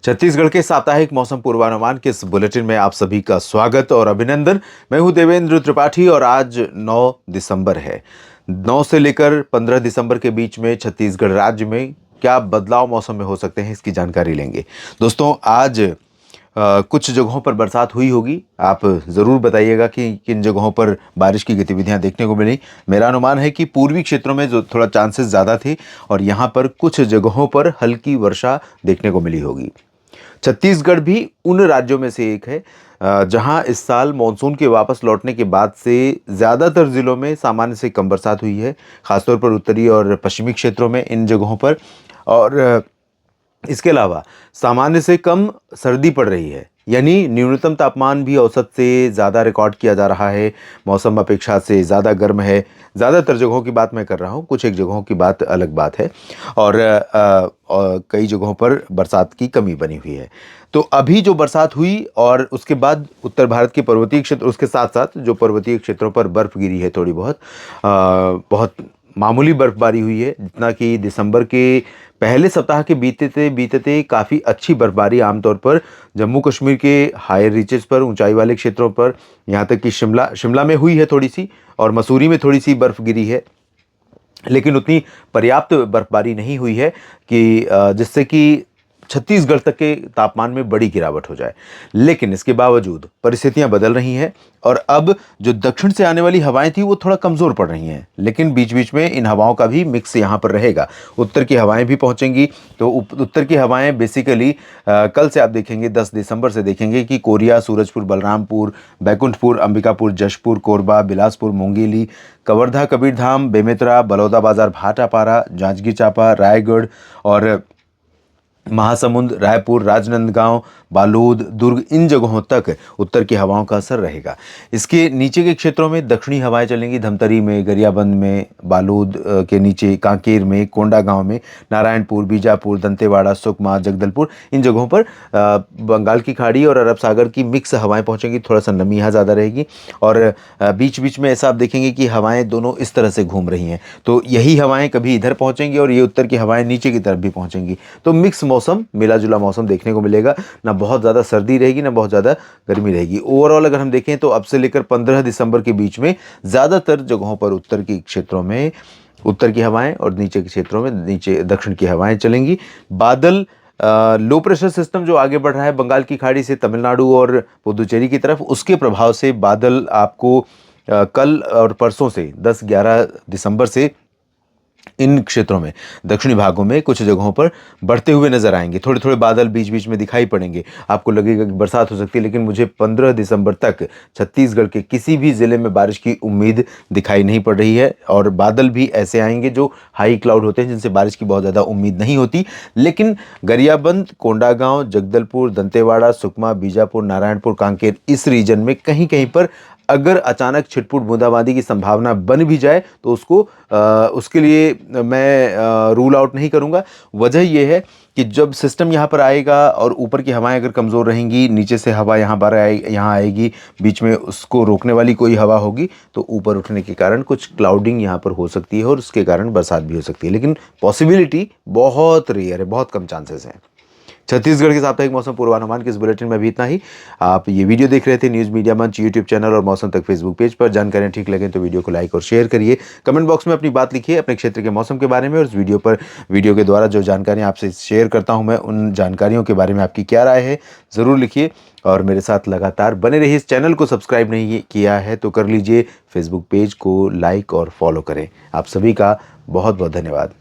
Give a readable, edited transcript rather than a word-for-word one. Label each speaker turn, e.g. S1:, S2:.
S1: छत्तीसगढ़ के साप्ताहिक मौसम पूर्वानुमान के इस बुलेटिन में आप सभी का स्वागत और अभिनंदन। मैं हूं देवेंद्र त्रिपाठी और आज 9 दिसंबर है। 9 से लेकर 15 दिसंबर के बीच में छत्तीसगढ़ राज्य में क्या बदलाव मौसम में हो सकते हैं, इसकी जानकारी लेंगे। दोस्तों, आज कुछ जगहों पर बरसात हुई होगी। आप ज़रूर बताइएगा कि किन जगहों पर बारिश की गतिविधियां देखने को मिली। मेरा अनुमान है कि पूर्वी क्षेत्रों में जो थोड़ा चांसेस ज़्यादा थे और यहाँ पर कुछ जगहों पर हल्की वर्षा देखने को मिली होगी। छत्तीसगढ़ भी उन राज्यों में से एक है जहां इस साल मानसून के वापस लौटने के बाद से ज़्यादातर ज़िलों में सामान्य से कम बरसात हुई है, खासतौर पर उत्तरी और पश्चिमी क्षेत्रों में इन जगहों पर। और इसके अलावा सामान्य से कम सर्दी पड़ रही है, यानी न्यूनतम तापमान भी औसत से ज़्यादा रिकॉर्ड किया जा रहा है। मौसम अपेक्षा से ज़्यादा गर्म है। ज़्यादातर जगहों की बात मैं कर रहा हूँ, कुछ एक जगहों की बात अलग बात है। और कई जगहों पर बरसात की कमी बनी हुई है। तो अभी जो बरसात हुई और उसके बाद उत्तर भारत के पर्वतीय क्षेत्र, उसके साथ साथ जो पर्वतीय क्षेत्रों पर बर्फ़ गिरी है, थोड़ी बहुत बहुत मामूली बर्फबारी हुई है, जितना कि दिसंबर के पहले सप्ताह के बीतते काफ़ी अच्छी बर्फबारी आमतौर पर जम्मू कश्मीर के हायर रीचेस पर, ऊंचाई वाले क्षेत्रों पर, यहाँ तक कि शिमला में हुई है थोड़ी सी, और मसूरी में थोड़ी सी बर्फ गिरी है। लेकिन उतनी पर्याप्त बर्फबारी नहीं हुई है कि जिससे कि छत्तीसगढ़ तक के तापमान में बड़ी गिरावट हो जाए। लेकिन इसके बावजूद परिस्थितियां बदल रही हैं और अब जो दक्षिण से आने वाली हवाएं थी वो थोड़ा कमज़ोर पड़ रही हैं, लेकिन बीच बीच में इन हवाओं का भी मिक्स यहाँ पर रहेगा। उत्तर की हवाएं भी पहुँचेंगी। तो उत्तर की हवाएं बेसिकली कल से आप देखेंगे, 10 दिसंबर से देखेंगे कि कोरिया, सूरजपुर, बलरामपुर, बैकुंठपुर, अंबिकापुर, जशपुर, कोरबा, बिलासपुर, मुंगेली, कवर्धा, कबीरधाम, बेमेतरा, बलौदाबाजार, भाटापारा, जांजगीर चांपा, रायगढ़ और महासमुंद, रायपुर, राजनांदगांव, बालोद, दुर्ग, इन जगहों तक उत्तर की हवाओं का असर रहेगा। इसके नीचे के क्षेत्रों में दक्षिणी हवाएं चलेंगी। धमतरी में, गरियाबंद में, बालोद के नीचे कांकेर में, कोंडागांव में, नारायणपुर, बीजापुर, दंतेवाड़ा, सुकमा, जगदलपुर, इन जगहों पर बंगाल की खाड़ी और अरब सागर की मिक्स हवाएं पहुंचेंगी। थोड़ा सा नमी यहाँ ज़्यादा रहेगी और बीच बीच में ऐसा आप देखेंगे कि हवाएं दोनों इस तरह से घूम रही हैं। तो यही हवाएं कभी इधर पहुंचेंगी और ये उत्तर की हवाएं नीचे की तरफ भी पहुंचेंगी। तो मिक्स मौसम, मिला जुला मौसम देखने को मिलेगा। ना बहुत ज़्यादा सर्दी रहेगी, ना बहुत ज़्यादा गर्मी रहेगी। ओवरऑल अगर हम देखें तो अब से लेकर 15 दिसंबर के बीच में ज़्यादातर जगहों पर उत्तर की क्षेत्रों में उत्तर की हवाएं और नीचे के क्षेत्रों में नीचे दक्षिण की हवाएं चलेंगी। बादल, लो प्रेशर सिस्टम जो आगे बढ़ रहा है बंगाल की खाड़ी से तमिलनाडु और पुदुचेरी की तरफ, उसके प्रभाव से बादल आपको कल और परसों से 10-11 दिसंबर से इन क्षेत्रों में, दक्षिणी भागों में कुछ जगहों पर बढ़ते हुए नजर आएंगे। थोड़े थोड़े बादल बीच बीच में दिखाई पड़ेंगे। आपको लगेगा कि बरसात हो सकती है, लेकिन मुझे 15 दिसंबर तक छत्तीसगढ़ के किसी भी ज़िले में बारिश की उम्मीद दिखाई नहीं पड़ रही है। और बादल भी ऐसे आएंगे जो हाई क्लाउड होते हैं, जिनसे बारिश की बहुत ज़्यादा उम्मीद नहीं होती। लेकिन गरियाबंद, कोंडागांव, जगदलपुर, दंतेवाड़ा, सुकमा, बीजापुर, नारायणपुर, कांकेर, इस रीजन में कहीं कहीं पर अगर अचानक छिटपुट बूंदाबांदी की संभावना बन भी जाए तो उसके लिए मैं रूल आउट नहीं करूंगा। वजह यह है कि जब सिस्टम यहाँ पर आएगा और ऊपर की हवाएं अगर कमज़ोर रहेंगी, नीचे से हवा यहाँ आएगी, बीच में उसको रोकने वाली कोई हवा होगी, तो ऊपर उठने के कारण कुछ क्लाउडिंग यहाँ पर हो सकती है और उसके कारण बरसात भी हो सकती है। लेकिन पॉसिबिलिटी बहुत रेयर है, बहुत कम चांसेस हैं। छत्तीसगढ़ के साप्ताहिक मौसम पूर्वानुमान के इस बुलेटिन में भी इतना ही। आप ये वीडियो देख रहे थे न्यूज़ मीडिया मंच यूट्यूब चैनल और मौसम तक फेसबुक पेज पर। जानकारियां ठीक लगे तो वीडियो को लाइक और शेयर करिए। कमेंट बॉक्स में अपनी बात लिखिए अपने क्षेत्र के मौसम के बारे में, और इस वीडियो के द्वारा जो जानकारियाँ आपसे शेयर करता हूँ मैं, उन जानकारियों के बारे में आपकी क्या राय है ज़रूर लिखिए। और मेरे साथ लगातार बने रहिए। इस चैनल को सब्सक्राइब नहीं किया है तो कर लीजिए, फेसबुक पेज को लाइक और फॉलो करें। आप सभी का बहुत बहुत धन्यवाद।